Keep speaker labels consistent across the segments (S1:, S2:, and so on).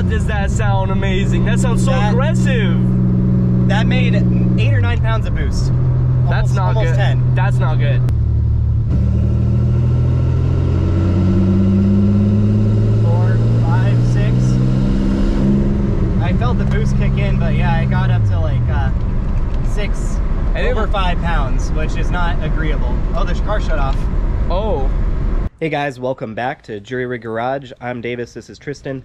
S1: God, does that sound amazing. That sounds so aggressive.
S2: That made 8 or 9 pounds of boost.
S1: That's not
S2: almost
S1: good.
S2: 10.
S1: That's not good.
S2: 4, 5, 6. I felt the boost kick in, but yeah, I got up to like 6, over 5 pounds, which is not agreeable. Oh, the car shut off.
S1: Oh.
S2: Hey guys, welcome back to Jury Rig Garage. I'm Davis, this is Tristan.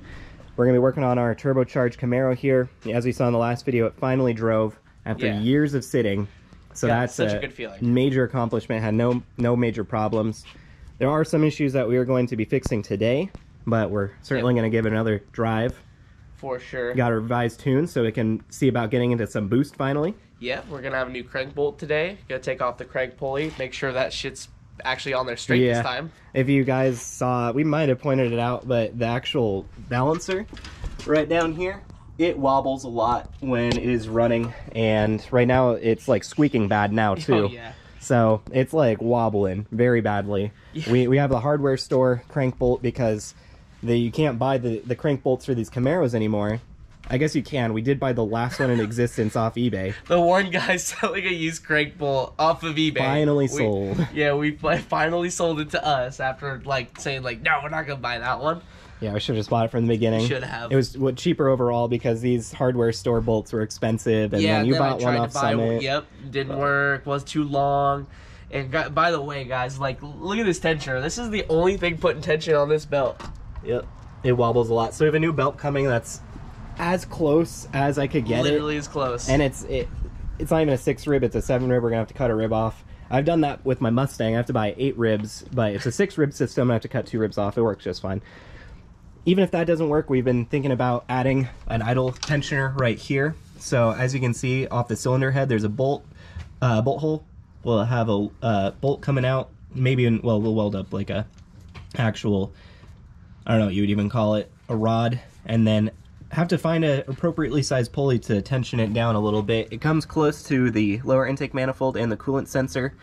S2: We're gonna be working on our turbocharged Camaro here. As we saw in the last video, it finally drove after years of sitting. So that's
S1: such a good feeling.
S2: Major accomplishment, had no major problems. There are some issues that we are going to be fixing today, but we're certainly gonna give it another drive.
S1: For sure.
S2: Got a revised tune so we can see about getting into some boost finally.
S1: Yeah, we're gonna have a new crank bolt today. Gonna take off the crank pulley, make sure that shit's actually on there straight this time.
S2: If you guys saw, we might have pointed it out, but the actual balancer right down here, it wobbles a lot when it is running, and right now it's like squeaking bad now too.
S1: Oh, yeah.
S2: So it's like wobbling very badly.
S1: Yeah.
S2: We have the hardware store crank bolt because you can't buy the crank bolts for these Camaros anymore. I guess you can. We did buy the last one in existence off eBay.
S1: The one guy selling a used crank bolt off of eBay.
S2: Finally sold.
S1: Yeah, we finally sold it to us after like saying like, no, we're not gonna buy that one.
S2: Yeah, we should have just bought it from the beginning.
S1: Should have.
S2: It was cheaper overall because these hardware store bolts were expensive, and then you bought one off Summit.
S1: Yep, didn't work. Was too long. And by the way, guys, like, look at this tensioner. This is the only thing putting tension on this belt.
S2: Yep, it wobbles a lot. So we have a new belt coming that's as close as I could get.
S1: Literally as close.
S2: And it's not even a 6 rib, it's a 7 rib. We're gonna have to cut a rib off. I've done that with my Mustang. I have to buy 8 ribs, but it's a 6 rib system. I have to cut 2 ribs off. It works just fine. Even if that doesn't work, we've been thinking about adding an idle tensioner right here. So as you can see off the cylinder head, there's a bolt hole. We'll have a bolt coming out. Maybe we'll weld up like a actual, I don't know what you would even call it, a rod, and then have to find an appropriately sized pulley to tension it down a little bit. It comes close to the lower intake manifold and the coolant sensor.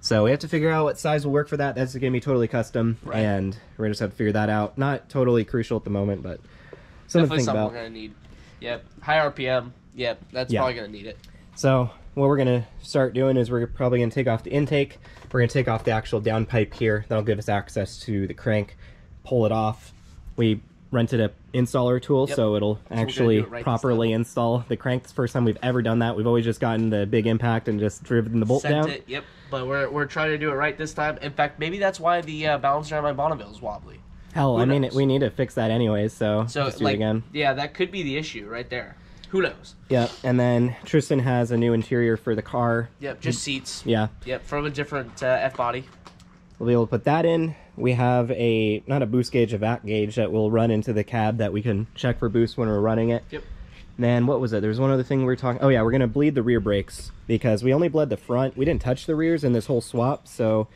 S2: So we have to figure out what size will work for that. That's going to be totally custom, and we're going to just have to figure that out. Not totally crucial at the moment, but something to think about.
S1: We're going to need. Yep, high RPM. Yep, that's probably going to need it.
S2: So what we're going to start doing is we're probably going to take off the intake. We're going to take off the actual downpipe here. That'll give us access to the crank, pull it off. We rented a installer tool, so it'll actually properly install the crank. It's the first time we've ever done that. We've always just gotten the big impact and just driven the bolt down.
S1: Yep, but we're trying to do it right this time. In fact, maybe that's why the balancer on my Bonneville is wobbly.
S2: Hell, I mean, we need to fix that anyways, so just do it again.
S1: Yeah, that could be the issue right there. Who knows?
S2: Yeah, and then Tristan has a new interior for the car.
S1: Yep, just seats.
S2: Yeah.
S1: Yep, from a different F-body.
S2: We'll be able to put that in. We have not a boost gauge, a vac gauge that will run into the cab that we can check for boost when we're running it. Yep. And then what was it? There's one other thing we were talking. Oh yeah, we're gonna bleed the rear brakes because we only bled the front. We didn't touch the rears in this whole swap, so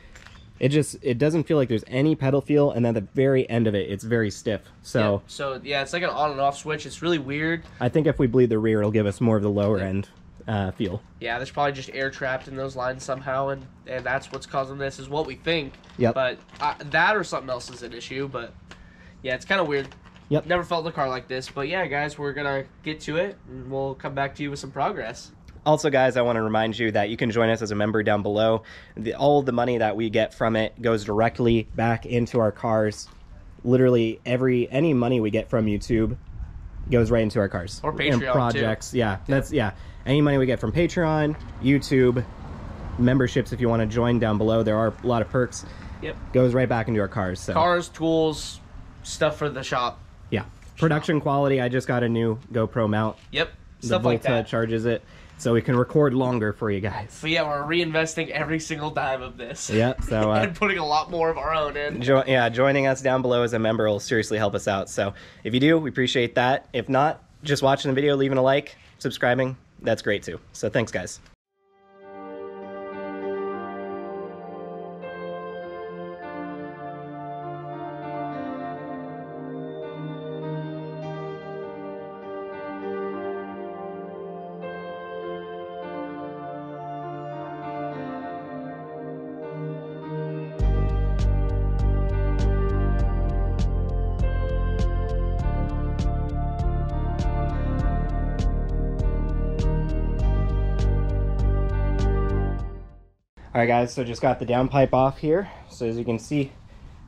S2: it doesn't feel like there's any pedal feel, and at the very end of it, it's very stiff. So
S1: yeah, it's like an on and off switch. It's really weird.
S2: I think if we bleed the rear, it'll give us more of the lower end feel.
S1: Yeah, there's probably just air trapped in those lines somehow, and that's what's causing this, is what we think.
S2: Yep.
S1: But that or something else is an issue, but yeah, it's kind of weird.
S2: Yep.
S1: Never felt in a car like this, but yeah, guys, we're gonna get to it, and we'll come back to you with some progress.
S2: Also, guys, I want to remind you that you can join us as a member down below. All the money that we get from it goes directly back into our cars. Literally, any money we get from YouTube goes right into our cars.
S1: Or Patreon,
S2: and projects.
S1: too.
S2: Yeah, any money we get from Patreon, YouTube, memberships if you want to join down below. There are a lot of perks.
S1: Yep.
S2: Goes right back into our cars. So.
S1: Cars, tools, stuff for the shop.
S2: Yeah. Production quality, I just got a new GoPro mount.
S1: Yep.
S2: The
S1: Stuff like
S2: Volta
S1: that.
S2: Charges it, so we can record longer for you guys.
S1: So yeah, we're reinvesting every single dime of this.
S2: Yep. So
S1: and putting a lot more of our own in.
S2: Joining us down below as a member will seriously help us out. So if you do, we appreciate that. If not, just watching the video, leaving a like, subscribing, that's great too. So thanks, guys. Alright guys, so just got the downpipe off here. So as you can see,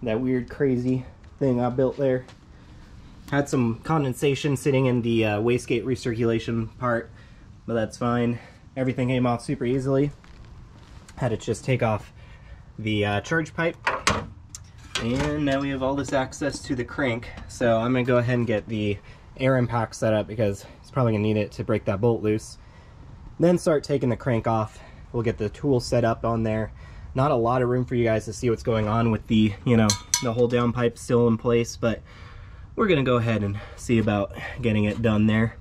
S2: that weird crazy thing I built there. Had some condensation sitting in the wastegate recirculation part, but that's fine. Everything came off super easily. Had to just take off the charge pipe. And now we have all this access to the crank. So I'm going to go ahead and get the air impact set up because it's probably going to need it to break that bolt loose. Then start taking the crank off. We'll get the tool set up on there. Not a lot of room for you guys to see what's going on with the, you know, the whole downpipe still in place, but we're gonna go ahead and see about getting it done there.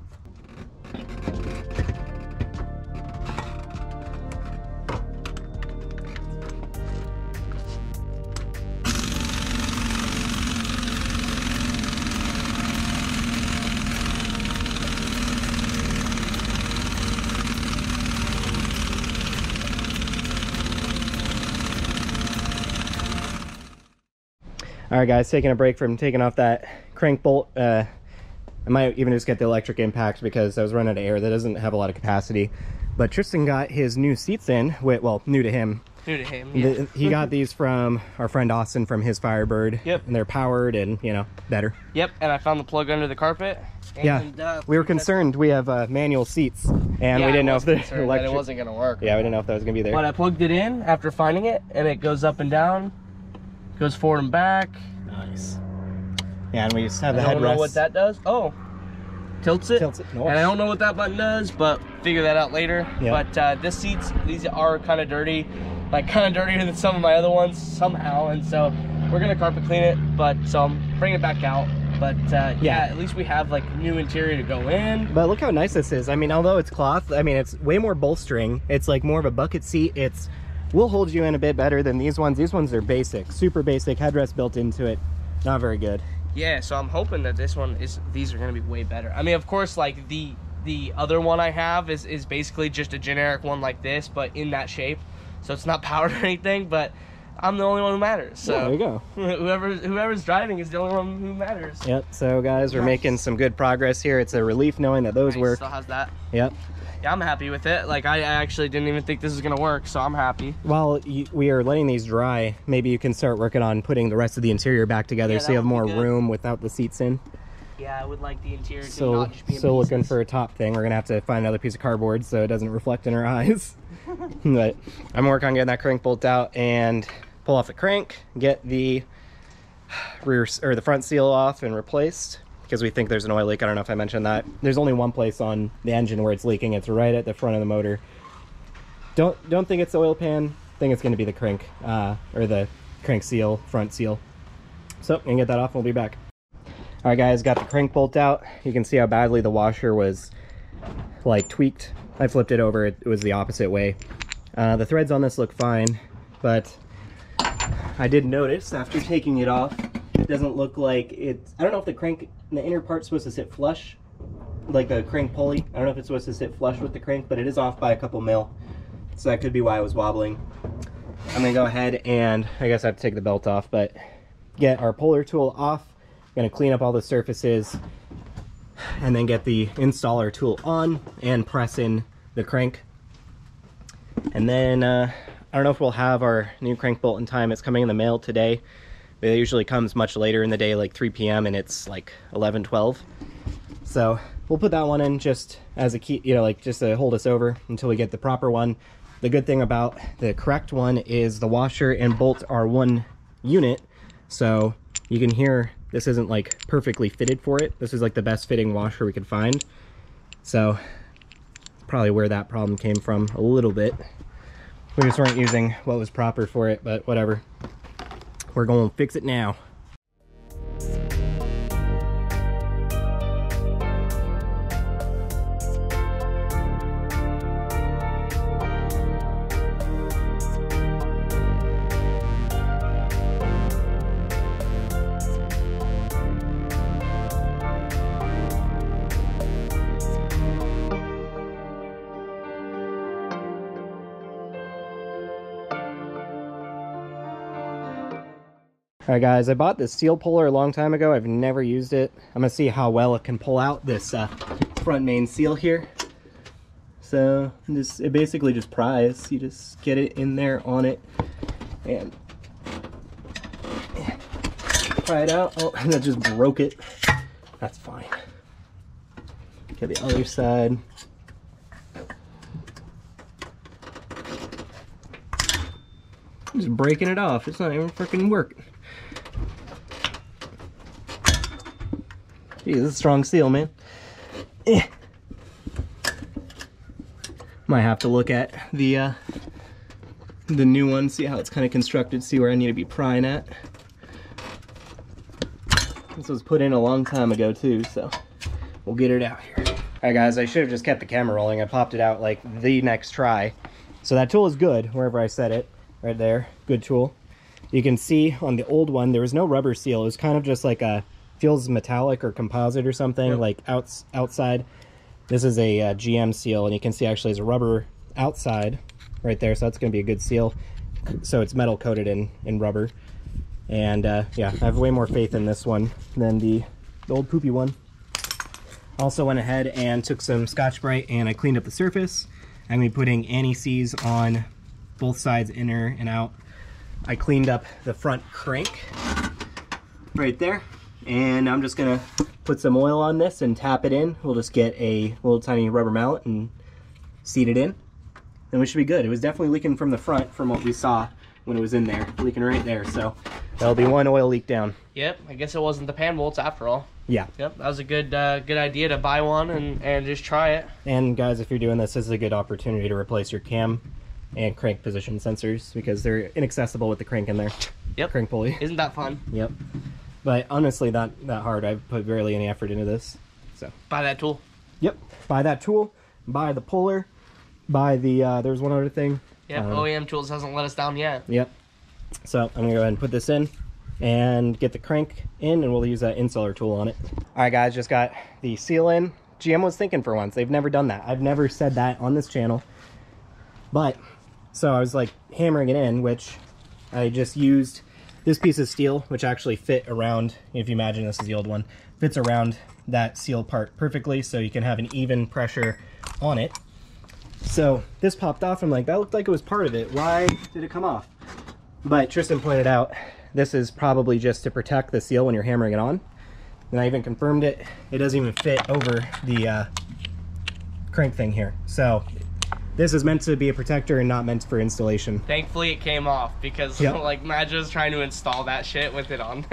S2: Alright guys, taking a break from taking off that crank bolt. I might even just get the electric impact because I was running out of air. That doesn't have a lot of capacity. But Tristan got his new seats in, well, new to him.
S1: New to him, yeah.
S2: He got these from our friend Austin from his Firebird.
S1: Yep.
S2: And they're powered and, you know, better.
S1: Yep, and I found the plug under the carpet. And,
S2: yeah, we were concerned. We have manual seats, and yeah, we didn't know if the electric...
S1: it wasn't going to work.
S2: Yeah, we didn't know if that was going to be there.
S1: But I plugged it in after finding it, and it goes up and down. Goes forward and back.
S2: Nice. Yeah, and we just have the headrest.
S1: I don't know what that does. Oh, tilts it.
S2: Tilts it. Nice.
S1: And I don't know what that button does, but figure that out later.
S2: Yep.
S1: But these are kind of dirty, like kind of dirtier than some of my other ones somehow. And so we're gonna carpet clean it, but bring it back out. But yeah, at least we have like new interior to go in.
S2: But look how nice this is. I mean, although it's cloth, I mean, it's way more bolstering. It's like more of a bucket seat. Will hold you in a bit better than these ones. These ones are basic, super basic, headrest built into it. Not very good.
S1: Yeah, so I'm hoping that these are gonna be way better. I mean, of course, like the other one I have is basically just a generic one like this, but in that shape. So it's not powered or anything, but I'm the only one who matters. So
S2: yeah, there you go.
S1: Whoever's driving is the only one who matters.
S2: Yep, so guys, we're making some good progress here. It's a relief knowing that those work.
S1: Still has that.
S2: Yep.
S1: Yeah, I'm happy with it. Like, I actually didn't even think this was gonna work, so I'm happy.
S2: While we are letting these dry, maybe you can start working on putting the rest of the interior back together, so you have more room without the seats in.
S1: Yeah, I would like the interior to not just be in
S2: so looking for a top thing. We're gonna have to find another piece of cardboard so it doesn't reflect in our eyes. But I'm working on getting that crank bolt out and pull off the crank, get the rear or the front seal off and replaced, because we think there's an oil leak. I don't know if I mentioned that. There's only one place on the engine where it's leaking. It's right at the front of the motor. Don't think it's the oil pan. Think it's going to be the crank or the crank seal, front seal. So I'm gonna get that off and we'll be back. All right guys, got the crank bolt out. You can see how badly the washer was like tweaked. I flipped it over. It was the opposite way. The threads on this look fine, but I did notice after taking it off, it doesn't look like it's, I don't know if the crank, the inner part's supposed to sit flush, like the crank pulley. I don't know if it's supposed to sit flush with the crank, but it is off by a couple mil. So that could be why I was wobbling. I'm gonna go ahead and, I guess I have to take the belt off, but get our puller tool off. I'm gonna clean up all the surfaces and then get the installer tool on and press in the crank. And then, I don't know if we'll have our new crank bolt in time. It's coming in the mail today. It usually comes much later in the day, like 3 p.m. and it's like 11, 12. So we'll put that one in just as a key, you know, like just to hold us over until we get the proper one. The good thing about the correct one is the washer and bolt are one unit. So you can hear this isn't like perfectly fitted for it. This is like the best fitting washer we could find. So probably where that problem came from a little bit. We just weren't using what was proper for it, but whatever. We're going to fix it now. Alright guys, I bought this steel puller a long time ago. I've never used it. I'm going to see how well it can pull out this front main seal here. So it basically just pries. You just get it in there on it and pry it out. Oh, and that just broke it. That's fine. Okay, the other side. I'm just breaking it off. It's not even freaking working. Geez, this is a strong seal, man. Might have to look at the new one, see how it's kind of constructed, see where I need to be prying at. This was put in a long time ago too, so we'll get it out here. Alright guys, I should have just kept the camera rolling. I popped it out like the next try. So that tool is good, wherever I set it. Right there, good tool. You can see on the old one, there was no rubber seal. It was kind of just like a, feels metallic or composite or something, yep. Like outside. This is a GM seal, and you can see actually there's a rubber outside right there, so that's going to be a good seal. So it's metal coated in rubber. And yeah, I have way more faith in this one than the old poopy one. Also went ahead and took some Scotch-Brite and I cleaned up the surface. I'm going to be putting anti-seize on both sides, inner and out. I cleaned up the front crank right there, and I'm just gonna put some oil on this and tap it in. We'll just get a little tiny rubber mallet and seat it in, and we should be good. It was definitely leaking from the front from what we saw when it was in there, leaking right there, so that'll be one oil leak down.
S1: Yep, I guess it wasn't the pan bolts after all.
S2: Yeah.
S1: Yep, that was a good idea to buy one and just try it.
S2: And guys, if you're doing this is a good opportunity to replace your cam and crank position sensors because they're inaccessible with the crank in there.
S1: Yep.
S2: Crank pulley.
S1: Isn't that fun?
S2: Yep. But honestly, not that hard. I've put barely any effort into this. So
S1: buy that tool.
S2: Yep. Buy that tool. Buy the puller. Buy the there's one other thing.
S1: Yep. OEM Tools hasn't let us down yet.
S2: Yep. So I'm gonna go ahead and put this in and get the crank in, and we'll use that installer tool on it. All right, guys, just got the seal in. GM was thinking for once. They've never done that. I've never said that on this channel. But so I was like hammering it in, which I just used this piece of steel, which actually fit around, if you imagine this is the old one, fits around that seal part perfectly, so you can have an even pressure on it. So this popped off. I'm like, that looked like it was part of it. Why did it come off? But Tristan pointed out, this is probably just to protect the seal when you're hammering it on. And I even confirmed it. It doesn't even fit over the crank thing here. So this is meant to be a protector and not meant for installation.
S1: Thankfully it came off because like Madge was trying to install that shit with it on.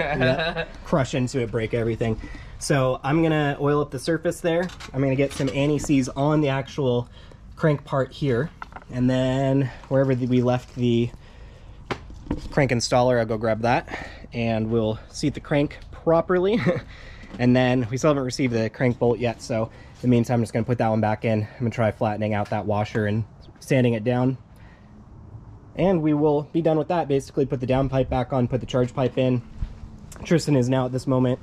S2: Crush into it, break everything. So I'm gonna oil up the surface there. I'm gonna get some anti-seize on the actual crank part here. And then wherever we left the crank installer, I'll go grab that and we'll seat the crank properly. And then we still haven't received the crank bolt yet, so in the meantime I'm just going to put that one back in. I'm going to try flattening out that washer and sanding it down, and we will be done with that. Basically put the down pipe back on, put the charge pipe in. Tristan is now at this moment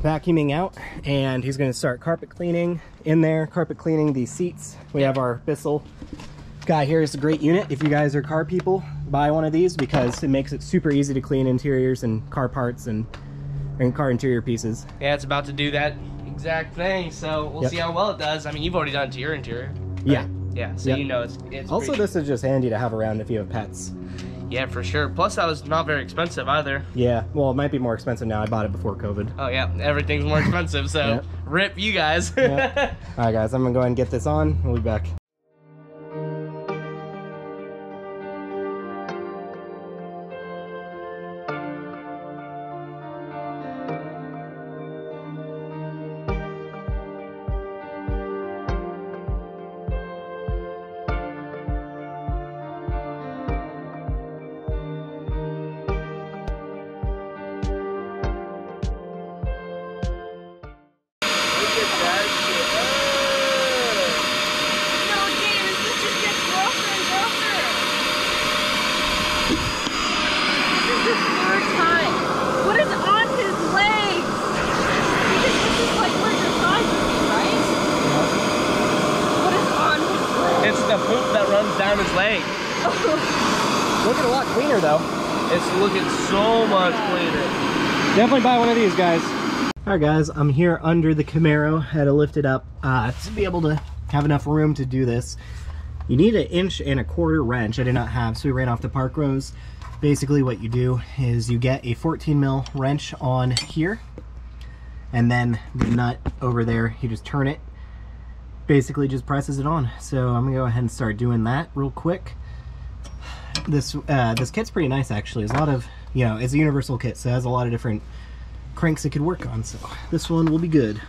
S2: vacuuming out, and he's going to start carpet cleaning in there, carpet cleaning the seats. We have our Bissell guy here. Is a great unit. If you guys are car people, buy one of these because it makes it super easy to clean interiors and car parts and car interior pieces.
S1: Yeah, it's about to do that exact thing, so we'll see how well it does. I mean, you've already done it to your interior. Right?
S2: Yeah.
S1: Yeah, so you know it's
S2: also, this is just handy to have around if you have pets.
S1: Yeah, for sure. Plus, that was not very expensive either.
S2: Yeah, well, it might be more expensive now. I bought it before COVID.
S1: Oh, yeah, everything's more expensive, so rip you guys.
S2: All right, guys, I'm going to go ahead and get this on. We'll be back.
S1: Down his leg.
S2: Looking a lot cleaner though.
S1: It's looking so much cleaner.
S2: Definitely buy one of these, guys. All right, guys, I'm here under the Camaro. Had to lift it up to be able to have enough room to do this. You need 1.25 inch wrench. I did not have, so we ran off the Park Rose. Basically what you do is you get a 14 mil wrench on here, and then the nut over there, you just turn it, basically just presses it on. So I'm gonna go ahead and start doing that real quick. This kit's pretty nice actually. There's a lot of, you know, it's a universal kit, so it has a lot of different cranks it could work on, so this one will be good.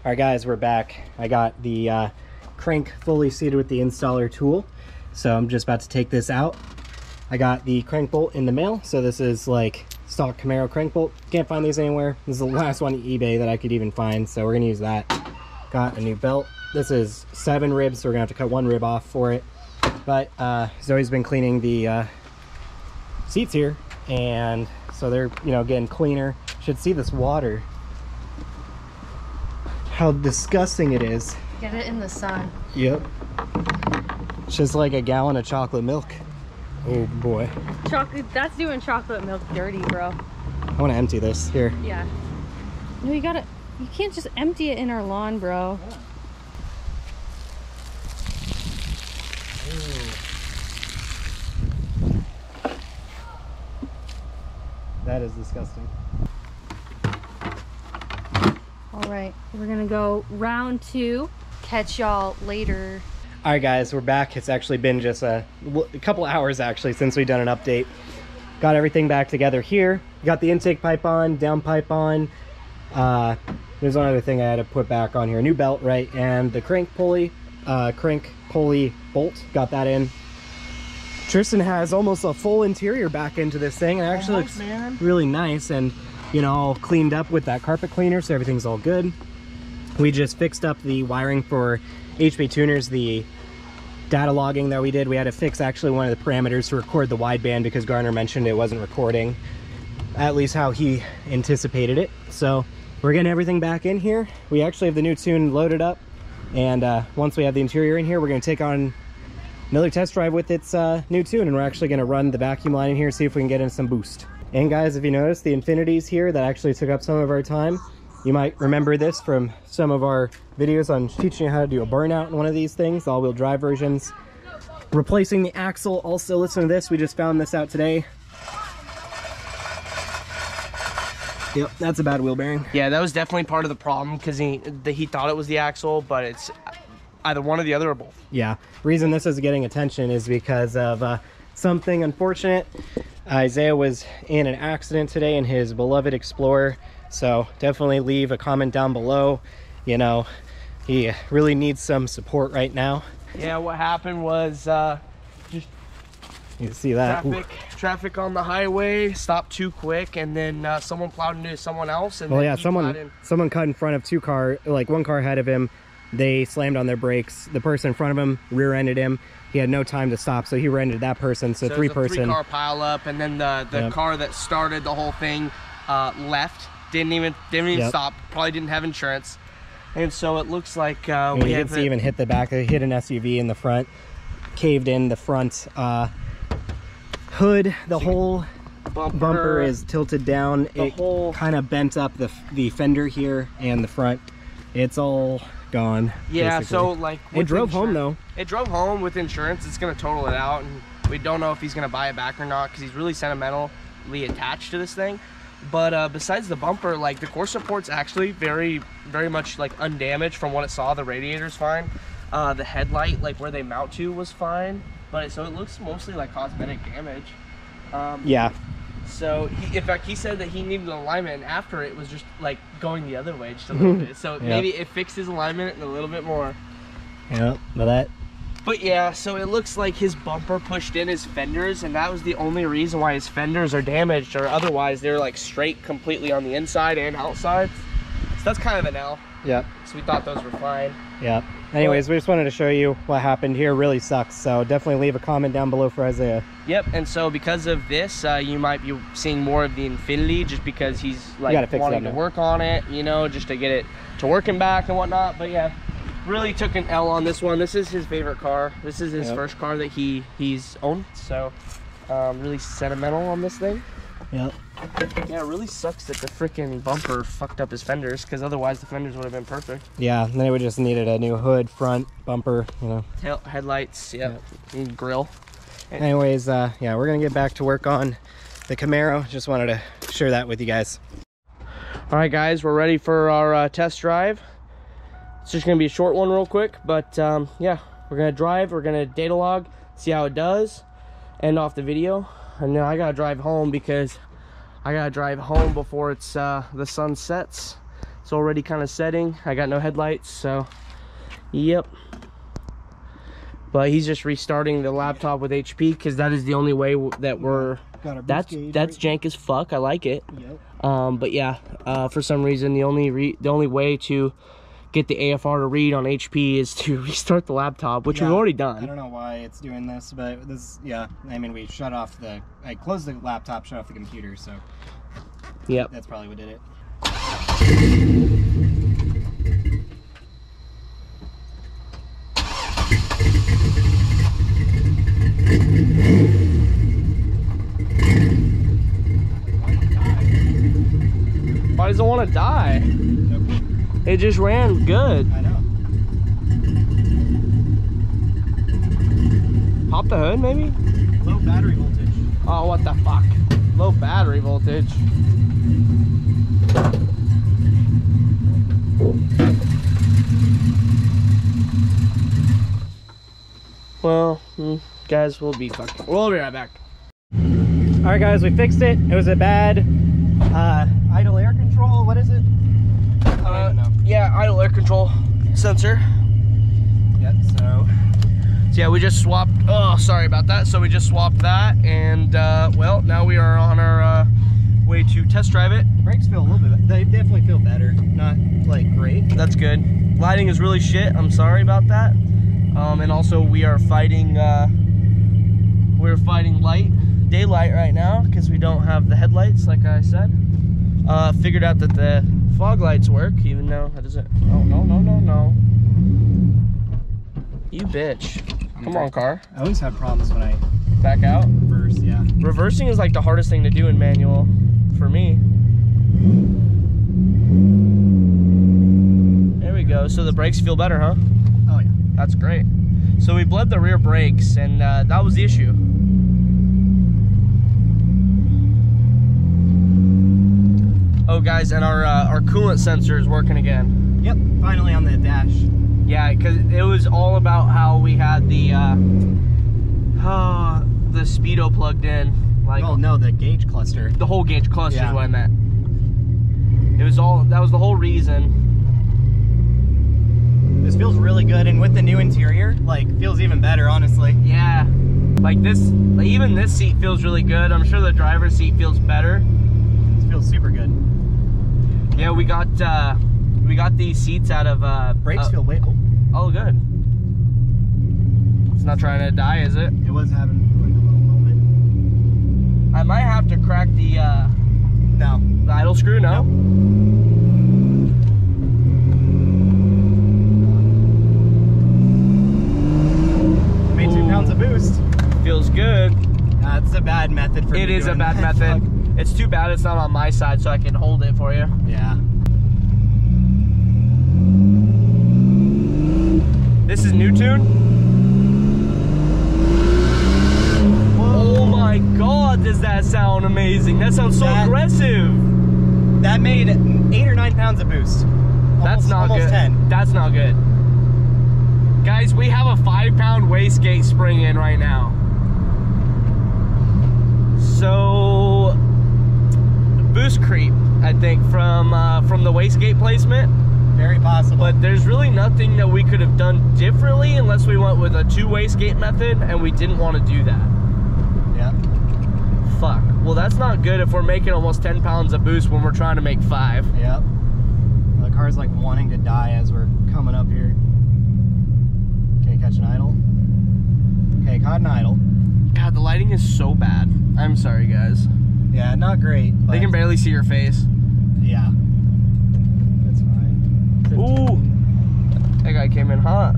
S2: Alright guys, we're back. I got the crank fully seated with the installer tool, so I'm just about to take this out. I got the crank bolt in the mail, so this is like stock Camaro crank bolt. Can't find these anywhere. This is the last one on eBay that I could even find, so we're gonna use that. Got a new belt. This is 7 ribs, so we're gonna have to cut 1 rib off for it. But Zoe's been cleaning the seats here, and so they're, you know, getting cleaner. Should see this water. How disgusting it is.
S3: Get it in the sun.
S2: Yep. It's just like a gallon of chocolate milk. Oh boy.
S3: Chocolate, that's doing chocolate milk dirty, bro.
S2: I want to empty this here.
S3: Yeah. No, you can't just empty it in our lawn, bro.
S2: That is disgusting.
S3: All right, we're gonna go round 2. Catch y'all later.
S2: All right guys, we're back. It's actually been just a couple hours actually since we've done an update. Got everything back together here. Got the intake pipe on, down pipe on. There's one other thing I had to put back on here. New belt, right? And the crank pulley bolt, got that in. Tristan has almost a full interior back into this thing. It actually looks really nice, and you know, all cleaned up with that carpet cleaner, so everything's all good. We just fixed up the wiring for HP tuners, the data logging that we did. We had to fix actually one of the parameters to record the wideband because Garner mentioned it wasn't recording, at least how he anticipated it. So we're getting everything back in here. We actually have the new tune loaded up, and once we have the interior in here, we're going to take on another test drive with its new tune, and we're actually going to run the vacuum line in here, see if we can get in some boost. And guys, if you notice the infinities here that actually took up some of our time, you might remember this from some of our videos on teaching you how to do a burnout in one of these things, the all-wheel drive versions. Replacing the axle, also listen to this, we just found this out today. Yep, that's a bad wheel bearing.
S1: Yeah, that was definitely part of the problem because he thought it was the axle, but it's either one or the other or both.
S2: Yeah, reason this is getting attention is because of something unfortunate. Isaiah was in an accident today in his beloved Explorer, so definitely leave a comment down below. You know, he really needs some support right now.
S1: Yeah, what happened was just
S2: you see that
S1: traffic on the highway stopped too quick, and then someone plowed into someone else. And
S2: well, yeah, someone cut in front of one car ahead of him. They slammed on their brakes. The person in front of him rear-ended him. He had no time to stop, so he rear-ended that person. So three-car
S1: pile up, and then the car that started the whole thing left. Didn't even stop. Probably didn't have insurance, and so it looks like
S2: we didn't even hit the back. They hit an SUV in the front, caved in the front hood. The whole bumper is tilted down. It kind of bent up the fender here and the front. It's all gone.
S1: Yeah, basically. So like
S2: it drove home though.
S1: It drove home with insurance. It's gonna total it out, and we don't know if he's gonna buy it back or not because he's really sentimentally attached to this thing. But besides the bumper, like the core support's actually very much like undamaged from what it saw. The radiator's fine. The headlight, like where they mount to, was fine. But so it looks mostly like cosmetic damage.
S2: Yeah.
S1: So in fact, he said that he needed an alignment, and after it was just like going the other way just a little bit. So maybe it fixed his alignment a little bit more.
S2: Yeah, but
S1: yeah, so it looks like his bumper pushed in his fenders, and that was the only reason why his fenders are damaged, or otherwise they're like straight completely on the inside and outside. So that's kind of an L.
S2: Yep.
S1: So we thought those were fine.
S2: Yep. Anyways, we just wanted to show you what happened here. Really sucks. So definitely leave a comment down below for Isaiah.
S1: Yep. And so because of this, you might be seeing more of the Infinity, just because he's like wanting to work on it, you know, just to get it to working back and whatnot. But yeah, really took an L on this one. This is his favorite car. This is his first car that he's owned. So really sentimental on this thing.
S2: Yep.
S1: Yeah, it really sucks that the freaking bumper fucked up his fenders, because otherwise the fenders would have been perfect.
S2: Yeah, then we just needed a new hood, front, bumper, you know.
S1: Tail, headlights, and grill.
S2: Anyways, yeah, we're gonna get back to work on the Camaro. Just wanted to share that with you guys.
S1: All right, guys, we're ready for our test drive. It's just gonna be a short one real quick, but yeah, we're gonna drive, we're gonna data log, see how it does, end off the video. And now I gotta drive home because I gotta drive home before it's the sun sets. It's already kind of setting. I got no headlights, so yep. But he's just restarting the laptop with HP, because that is the only way that we're that's jank as fuck. I like it. Yep. But yeah, for some reason the only way to get the AFR to read on HP is to restart the laptop, which we've already done.
S2: I don't know why it's doing this, but this, yeah, I mean, we shut off I closed the laptop, shut off the computer, so
S1: yep,
S2: that's probably what did it.
S1: Why does it want to die?
S2: Nope.
S1: It just ran good.
S2: I know.
S1: Pop the hood, maybe?
S2: Low battery voltage.
S1: Oh, what the fuck? Low battery voltage. Well, guys, we'll be right back.
S2: All right, guys, we fixed it. It was a bad idle air control. What is it? I don't know.
S1: Yeah, idle air control sensor.
S2: Yep, so
S1: yeah, we just swapped, oh, sorry about that. So we just swapped that, and well, now we are on our way to test drive it.
S2: The brakes feel a little bit, they definitely feel better. Not like great.
S1: That's good. Lighting is really shit. I'm sorry about that. And also we are fighting, we're fighting daylight right now, because we don't have the headlights, like I said. Figured out that the fog lights work, even though that doesn't. Oh, no. You bitch. Come on, car.
S2: I always have problems when I
S1: back out.
S2: Reverse, yeah.
S1: Reversing is like the hardest thing to do in manual for me. There we go. So the brakes feel better, huh?
S2: Oh yeah.
S1: That's great. So we bled the rear brakes, and that was the issue. Oh, guys, and our coolant sensor is working again.
S2: Yep, finally on the dash.
S1: Yeah, because it was all about how we had the speedo plugged in. Like,
S2: oh no, the gauge cluster.
S1: The whole gauge cluster is what I meant. It was that was the whole reason.
S2: This feels really good, and with the new interior, like, feels even better, honestly.
S1: Yeah, like this, even this seat feels really good. I'm sure the driver's seat feels better.
S2: This feels super good.
S1: Yeah, we got these seats out of
S2: brakes feel way.
S1: Oh, good. It's not trying to die, is it?
S2: It was having like a little moment.
S1: I might have to crack the
S2: no.
S1: The idle screw. No.
S2: Made 2 pounds of boost.
S1: Feels good.
S2: That's a bad method for me.
S1: It is a bad method. It's too bad it's not on my side, so I can hold it for you.
S2: Yeah.
S1: This is new tune. Whoa. Oh my god, does that sound amazing? That sounds so aggressive.
S2: That made 8 or 9 pounds of boost.
S1: That's not
S2: almost
S1: good.
S2: 10.
S1: That's not good. Guys, we have a 5-pound wastegate spring in right now. So boost creep, I think, from the wastegate placement.
S2: Very possible.
S1: But there's really nothing that we could have done differently unless we went with a 2 wastegate method, and we didn't want to do that.
S2: Yeah.
S1: Fuck. Well, that's not good if we're making almost 10 pounds of boost when we're trying to make 5.
S2: Yep. The car's like wanting to die as we're coming up here. Okay, catch an idle. Okay, caught an idle.
S1: God, the lighting is so bad. I'm sorry, guys.
S2: Yeah, not great.
S1: They can barely see your face.
S2: Yeah. That's fine. 15.
S1: Ooh! That guy came in hot.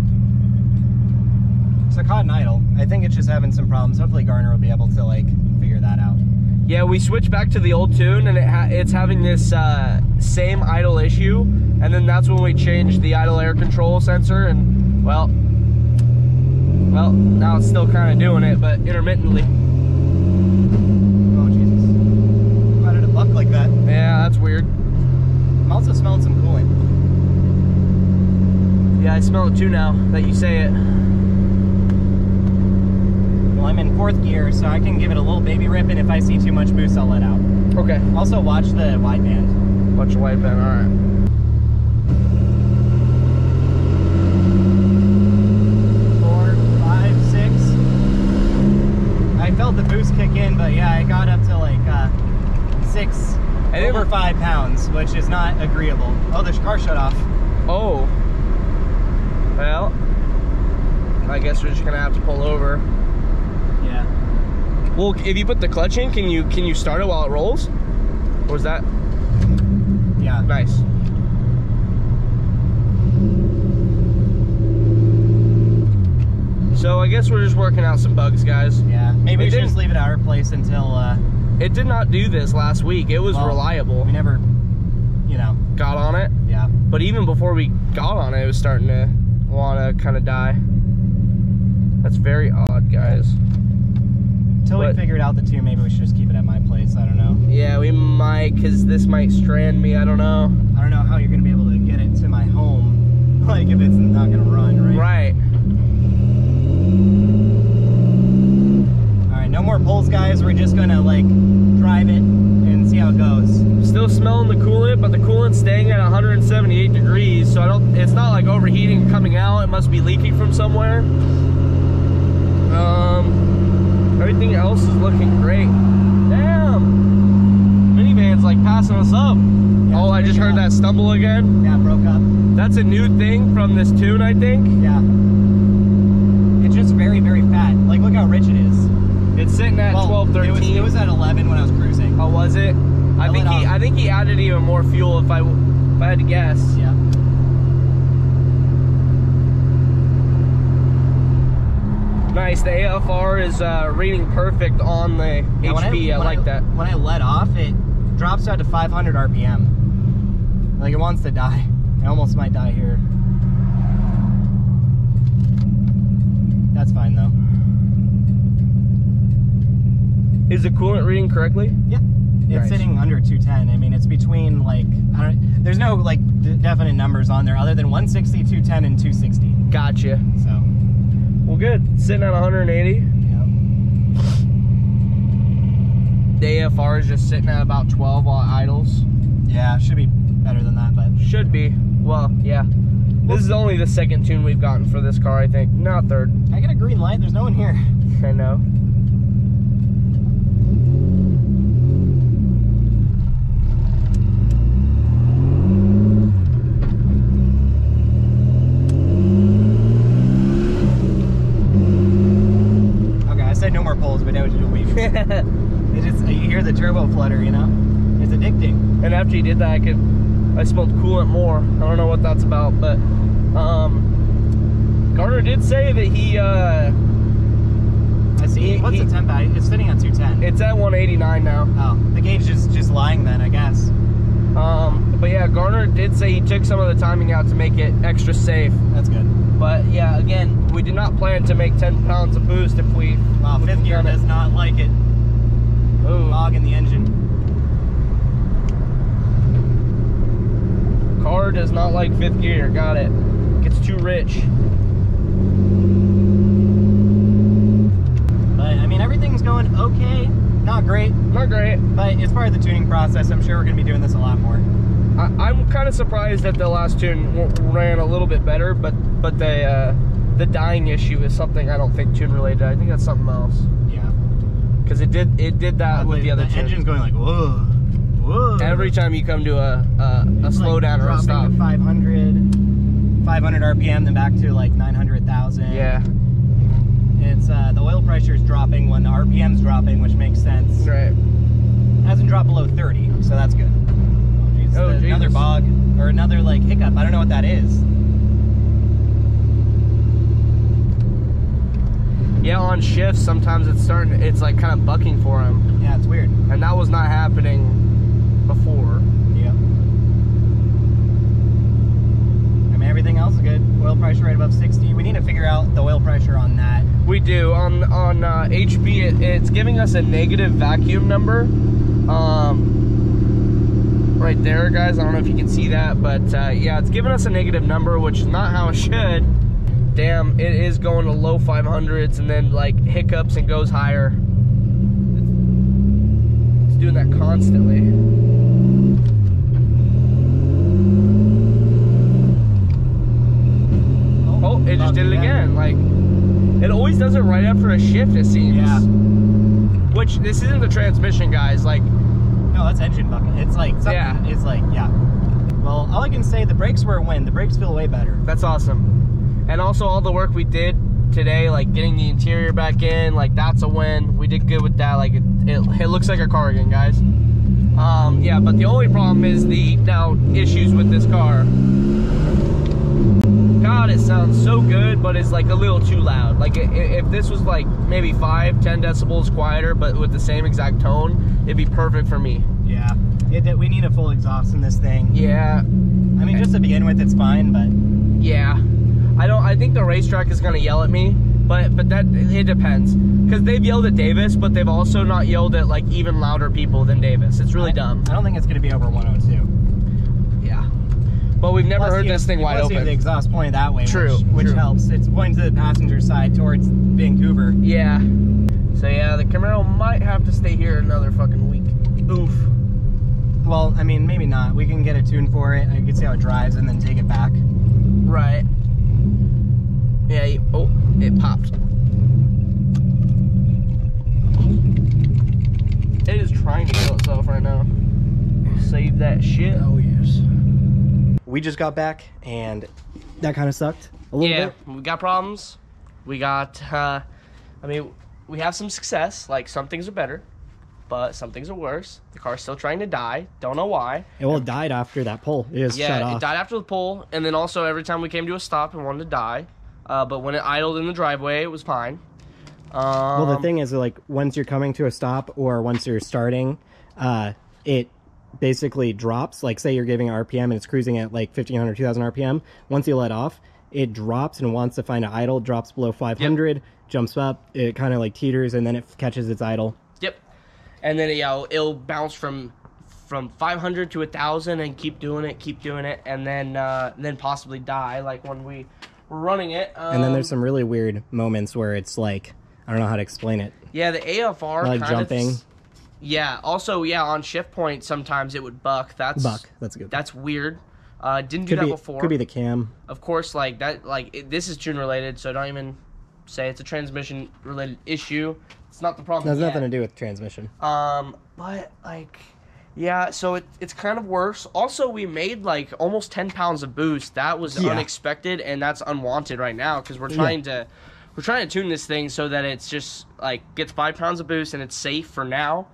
S2: So caught an idle. I think it's just having some problems. Hopefully Garner will be able to like figure that out.
S1: Yeah, we switched back to the old tune, and it's having this same idle issue, and then that's when we changed the idle air control sensor, and well, now it's still kind of doing it, but intermittently.
S2: Oh Jesus! Why did it buck like that?
S1: Yeah, that's weird.
S2: I'm also smelling some coolant.
S1: Yeah, I smell it too now that you say it.
S2: Well, I'm in 4th gear, so I can give it a little baby rip, and if I see too much boost, I'll let out.
S1: Okay.
S2: Also, watch the wideband.
S1: Watch the wideband, alright.
S2: 4, 5, 6. I felt the boost kick in, but yeah, I got up to like 6, over 5 pounds, which is not agreeable. Oh, the car shut off.
S1: Oh. Well, I guess we're just gonna have to pull over.
S2: Yeah.
S1: Well, if you put the clutch in, can you start it while it rolls? Or is that?
S2: Yeah.
S1: Nice. So I guess we're just working out some bugs, guys.
S2: Yeah. Maybe we should just leave it at our place until.
S1: It did not do this last week. It was reliable.
S2: We never, you know,
S1: got on it.
S2: Yeah.
S1: But even before we got on it, it was starting to want to kind of die. That's very odd, guys.
S2: Until we figured out the tune, maybe we should just keep it at my place. I don't know.
S1: Yeah, we might, because this might strand me. I don't know.
S2: I don't know how you're going to be able to get it to my home, like if it's not going to run, right?
S1: Right.
S2: All right, no more pulls, guys. We're just going to, like, drive it and see how it goes.
S1: Still smelling the coolant, but the coolant's staying at 178 degrees, so it's not like overheating and coming out. It must be leaking from somewhere. Everything else is looking great. Damn! Minivan's like passing us up. Yeah, oh, I just heard that stumble again.
S2: Yeah, broke up.
S1: That's a new thing from this tune, I think.
S2: Yeah. It's just very, very fat. Like, look how rich it is.
S1: It's sitting at 12, 13.
S2: It was at 11 when I was cruising.
S1: Oh, was it? I think he added even more fuel if I had to guess.
S2: Yeah.
S1: Nice. The AFR is reading perfect on the HP. I like that.
S2: When I let off, it drops out to 500 RPM. Like it wants to die. It almost might die here. That's fine though.
S1: Is the coolant reading correctly?
S2: Yeah. It's sitting under 210. I mean, it's between like, there's no like definite numbers on there other than 160, 210, and 260.
S1: Gotcha.
S2: So.
S1: Well, good. Sitting at 180.
S2: Yep.
S1: The AFR is just sitting at about 12 while it idles.
S2: Yeah, should be better than that, but.
S1: Should be. Well, yeah. This is only the second tune we've gotten for this car, I think. Not third.
S2: I get a green light. There's no one here.
S1: I know.
S2: No more pulls, but now we do a weave. You hear the turbo flutter, you know? It's addicting.
S1: And after you did that, I smelled coolant more. I don't know what that's about, but Garner did say that he
S2: I see. What's the temp at? It's sitting at 210.
S1: It's at 189 now.
S2: Oh, the gauge is just lying then, I guess.
S1: But yeah, Garner did say he took some of the timing out to make it extra safe.
S2: That's good.
S1: But yeah, again, we did not plan to make 10 pounds of boost if we...
S2: Wow, 5th gear does not like it.
S1: Ooh.
S2: Fog in the engine.
S1: Car does not like 5th gear, got it. Gets too rich.
S2: But, I mean, everything's going okay. Not great.
S1: Not great.
S2: But it's part of the tuning process. I'm sure we're going to be doing this a lot more.
S1: I'm kind of surprised that the last tune ran a little bit better, but the dying issue is something I don't think tune related. I think that's something else.
S2: Yeah.
S1: Because it did that with the other tune.
S2: The engine's going like, whoa, Whoa.
S1: Every time you come to a slowdown or a stop.
S2: 500 RPM, then back to like 900,000.
S1: Yeah.
S2: It's the oil pressure is dropping when the RPM's dropping, which makes sense.
S1: Right.
S2: It hasn't dropped below 30, so that's good. Oh, geez. Another bog or another like hiccup. I don't know what that is.
S1: Yeah, on shifts sometimes it's like kind of bucking for him.
S2: Yeah, it's weird.
S1: And that was not happening before.
S2: Yeah. I mean, everything else is good. Oil pressure right above 60. We need to figure out the oil pressure on that.
S1: We do. On HB, it's giving us a negative vacuum number. Right there, guys. I don't know if you can see that, but yeah, it's giving us a negative number, which is not how it should. Damn, it is going to low 500s and then like hiccups and goes higher. It's doing that constantly. Oh, it just did it again. Like, it always does it right after a shift, it seems.
S2: Yeah.
S1: Which, this isn't the transmission, guys. Like,
S2: no, that's engine bucking. It's like something.
S1: Yeah.
S2: It's like, yeah. Well, all I can say, the brakes were a win. The brakes feel way better.
S1: that's awesome. And also all the work we did today, like getting the interior back in, like that's a win. We did good with that. Like it looks like a car again, guys. Yeah, but the only problem is the now issues with this car. God, it sounds so good, but it's like a little too loud. Like if this was like maybe 5-10 decibels quieter, but with the same exact tone, it'd be perfect for me.
S2: Yeah. We need a full exhaust in this thing.
S1: Yeah.
S2: I mean, just to begin with, it's fine, but
S1: yeah. I think the racetrack is gonna yell at me, but that it depends. Because they've yelled at Davis, but they've also not yelled at like even louder people than Davis. It's really dumb.
S2: I don't think it's gonna be over 102.
S1: Yeah. But we've never heard this thing wide open.
S2: The exhaust pointed that way,
S1: True,
S2: which
S1: true.
S2: helps. It's pointing to the passenger side towards Vancouver.
S1: Yeah. So yeah, the Camaro might have to stay here another fucking week. Oof.
S2: Well, I mean, maybe not. We can get a tune for it. I can see how it drives and then take it back.
S1: Right. Yeah, oh, it popped. It is trying to kill itself right now. Save that shit.
S2: Oh, yes. We just got back, and that kind of sucked a little bit.
S1: Yeah, we got problems. We got, I mean, we have some success. Like, some things are better, but some things are worse. The car's still trying to die. Don't know why.
S2: It died after that pull. It just shut off.
S1: It died after the pull, and then also every time we came to a stop, it wanted to die. But when it idled in the driveway, it was fine.
S2: Well, the thing is, like, once you're coming to a stop or once you're starting, it basically drops. Like, say you're giving RPM and it's cruising at like 1,500, 2,000 RPM. Once you let off, it drops and wants to find an idle, drops below 500, jumps up, it kind of like teeters, and then it catches its idle.
S1: Yep. And then it'll bounce from 500 to 1,000 and keep doing it, and then possibly die, like when we were running it.
S2: And then there's some really weird moments where it's like, I don't know how to explain it.
S1: Yeah, the AFR
S2: like
S1: kind
S2: jumping.
S1: Yeah. Also, yeah, on shift point sometimes it would buck. That's
S2: a good.
S1: That's weird. Didn't do that before.
S2: Could be the cam.
S1: Of course, like that. Like this is tune related, so don't even say it's a transmission related issue. It's not the problem.
S2: It has nothing to do with transmission.
S1: But like, yeah. So it's kind of worse. Also, we made like almost 10 pounds of boost. That was unexpected, and that's unwanted right now because we're trying to. We're trying to tune this thing so that it's just, like, gets 5 pounds of boost and it's safe for now.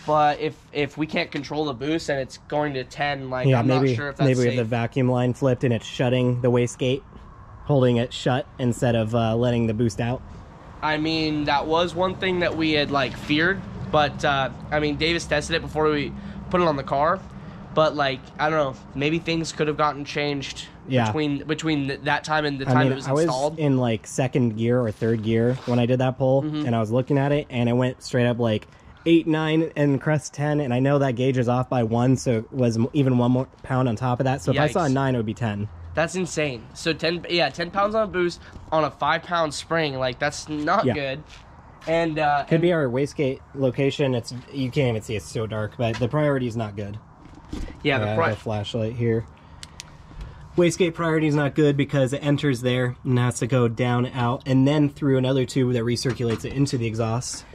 S1: But if we can't control the boost and it's going to 10, like, I'm not sure if that's
S2: maybe
S1: safe.
S2: we have the vacuum line flipped and it's shutting the wastegate, holding it shut instead of letting the boost out.
S1: I mean, that was one thing that we had, like, feared. But, I mean, Davis tested it before we put it on the car. But, like, I don't know, maybe things could have gotten changed between that time and the time it was installed.
S2: I was in, like, second gear or third gear when I did that pull, and I was looking at it, and it went straight up, like, 8, 9, and crest 10, and I know that gauge is off by 1, so it was even 1 more pound on top of that. So if I saw a 9, it would be 10.
S1: That's insane. So 10 pounds on a boost on a 5-pound spring, like, that's not good. And
S2: could be our wastegate location. You can't even see, it's so dark, but the priority is not good.
S1: Yeah,
S2: the flashlight here. Wastegate priority is not good because it enters there and has to go down, out, and then through another tube that recirculates it into the exhaust.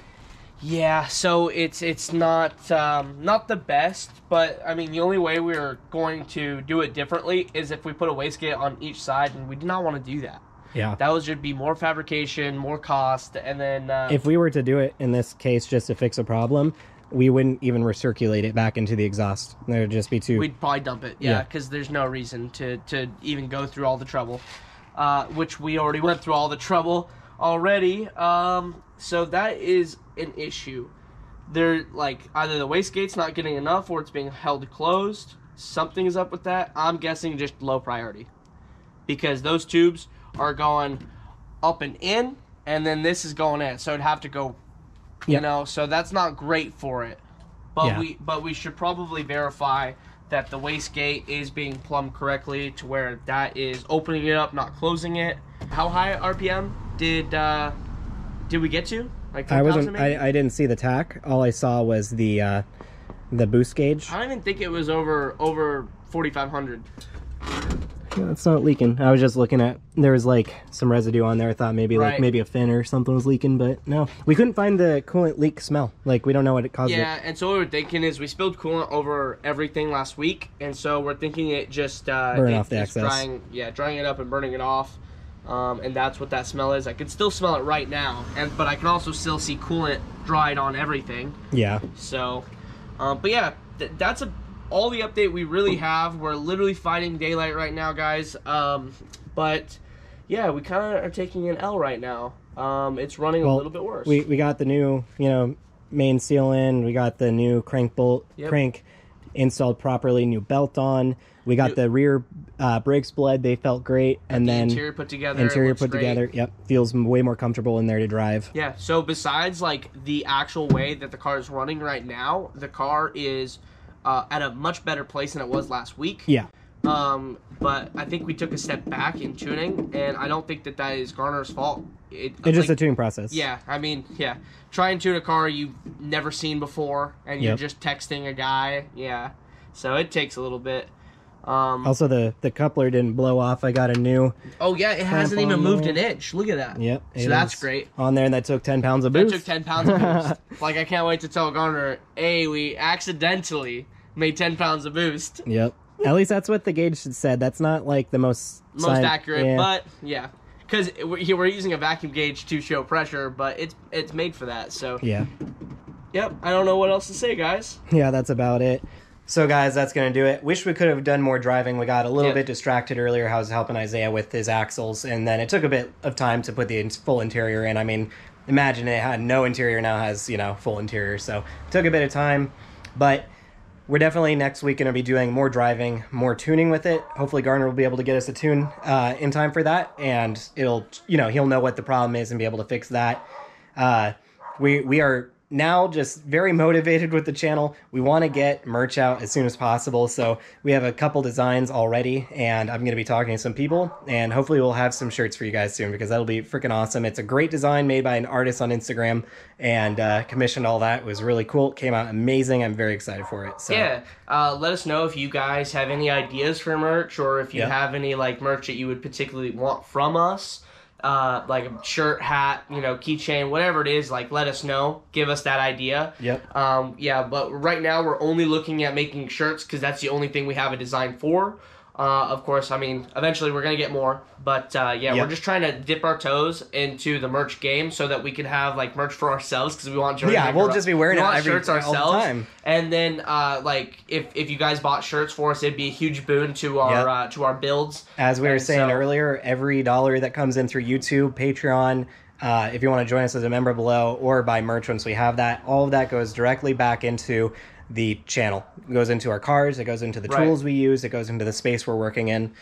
S1: Yeah, so it's not the best, but I mean the only way we're going to do it differently is if we put a wastegate on each side, and we do not want to do that.
S2: Yeah.
S1: That would just be more fabrication, more cost, and then
S2: if we were to do it in this case just to fix a problem, we wouldn't even recirculate it back into the exhaust. There would just be too...
S1: We'd probably dump it, yeah, because there's no reason to even go through all the trouble, which we already went through all the trouble already. So that is an issue. They're like either the wastegate's not getting enough or it's being held closed. Something is up with that. I'm guessing just low priority, because those tubes are going up and in, and then this is going in, so it'd have to go, you know, so that's not great for it. But we should probably verify that the wastegate is being plumbed correctly to where that is opening it up, not closing it. How high RPM did we get to? Like 10,000 maybe?
S2: I didn't see the tach. All I saw was the boost gauge.
S1: I don't even think it was over 4,500.
S2: Yeah, it's not leaking. I was just looking at, there was like some residue on there. I thought maybe like maybe a fin or something was leaking, but no. We couldn't find the coolant leak smell. Like, we don't know what it caused.
S1: Yeah, and so what we're thinking is we spilled coolant over everything last week, and so we're thinking it just
S2: burn off the excess.
S1: Drying it up and burning it off. And that's what that smell is. I can still smell it right now, but I can also still see coolant dried on everything.
S2: Yeah.
S1: So, but yeah, that's all the update we really have. We're literally fighting daylight right now, guys. But yeah, we kind of are taking an L right now. It's running a little bit worse.
S2: We got the new, main seal in. We got the new crank installed properly, new belt on. We got the rear brakes bled. They felt great. And then
S1: interior put together.
S2: Yep. Feels way more comfortable in there to drive.
S1: Yeah. So besides like the actual way that the car is running right now, the car is at a much better place than it was last week.
S2: Yeah.
S1: But I think we took a step back in tuning, and I don't think that is Garner's fault.
S2: It's just a tuning process.
S1: Yeah, I mean, yeah. Try and tune a car you've never seen before, and you're just texting a guy. Yeah. So it takes a little bit.
S2: Also, the coupler didn't blow off. I got a new.
S1: Oh, yeah, it hasn't even moved an inch. Look at that.
S2: Yep.
S1: So that's great.
S2: On there, and that took 10 pounds of boost.
S1: That took 10 pounds of boost. Like, I can't wait to tell Garner, hey, we accidentally made 10 pounds of boost.
S2: Yep. At least that's what the gauge said. That's not, like, the most
S1: accurate, but, yeah. Because we're using a vacuum gauge to show pressure, but it's made for that, so.
S2: Yeah.
S1: Yep, I don't know what else to say, guys.
S2: Yeah, that's about it. So, guys, that's going to do it. Wish we could have done more driving. We got a little bit distracted earlier. I was helping Isaiah with his axles, and then it took a bit of time to put the full interior in. I mean, imagine it had no interior, now has, full interior. So, it took a bit of time, but we're definitely next week going to be doing more driving, more tuning with it. Hopefully, Garner will be able to get us a tune in time for that, and it'll, he'll know what the problem is and be able to fix that. We are now just very motivated with the channel. We want to get merch out as soon as possible, so we have a couple designs already, and I'm going to be talking to some people, and hopefully we'll have some shirts for you guys soon, because that'll be freaking awesome. It's a great design made by an artist on Instagram, and commissioned all that. It was really cool. It came out amazing. I'm very excited for it. So
S1: yeah, let us know if you guys have any ideas for merch, or if you have any like merch that you would particularly want from us. Like a shirt, hat, keychain, whatever it is, like, let us know. Give us that idea.
S2: Yep.
S1: Yeah, but right now we're only looking at making shirts because that's the only thing we have a design for. Of course, I mean, eventually we're going to get more. But, we're just trying to dip our toes into the merch game so that we can have, like, merch for ourselves because we want to.
S2: Yeah, we'll just be wearing
S1: shirts ourselves.
S2: All the time.
S1: And then, like, if you guys bought shirts for us, it'd be a huge boon to our builds.
S2: As we were saying earlier, every dollar that comes in through YouTube, Patreon, if you want to join us as a member below or buy merch once we have that, all of that goes directly back into the channel. It goes into our cars, it goes into the tools we use, it goes into the space we're working in.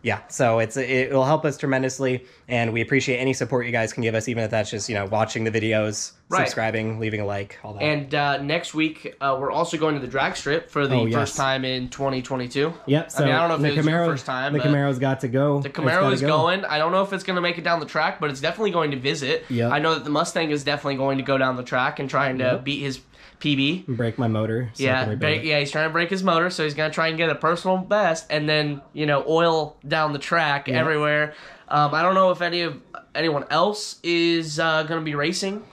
S2: Yeah, so it will help us tremendously, and we appreciate any support you guys can give us, even if that's just, watching the videos, subscribing, leaving a like, all that.
S1: And next week, we're also going to the drag strip for the first time in 2022.
S2: Yep, so
S1: I mean, I don't know if it was your first time.
S2: The Camaro's got to go.
S1: The Camaro is going. I don't know if it's going to make it down the track, but it's definitely going to visit.
S2: Yep.
S1: I know that the Mustang is definitely going to go down the track and trying to beat his PB.
S2: Break my motor. So
S1: he's trying to break his motor, so he's going to try and get a personal best and then, oil down the track everywhere. I don't know if any of anyone else is gonna be racing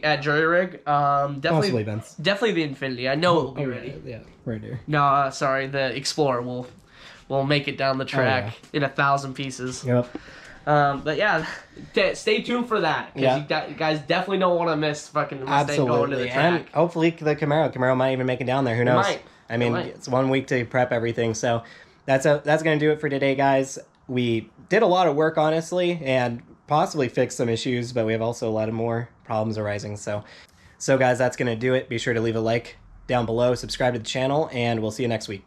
S1: at Jury Rig,
S2: Possibly Vince.
S1: definitely the Infinity. I know it will be ready.
S2: Yeah, right here.
S1: No, sorry, the Explorer will make it down the track in 1,000 pieces.
S2: Yep.
S1: But yeah, stay tuned for that. Because you guys definitely don't want to miss fucking Mustang going to the track.
S2: And hopefully the Camaro might even make it down there. Who knows?
S1: Might.
S2: I mean, it's 1 week to prep everything. So that's going to do it for today, guys. We did a lot of work, honestly, and possibly fixed some issues, but we have also a lot of more problems arising. So guys, that's going to do it. Be sure to leave a like down below, subscribe to the channel, and we'll see you next week.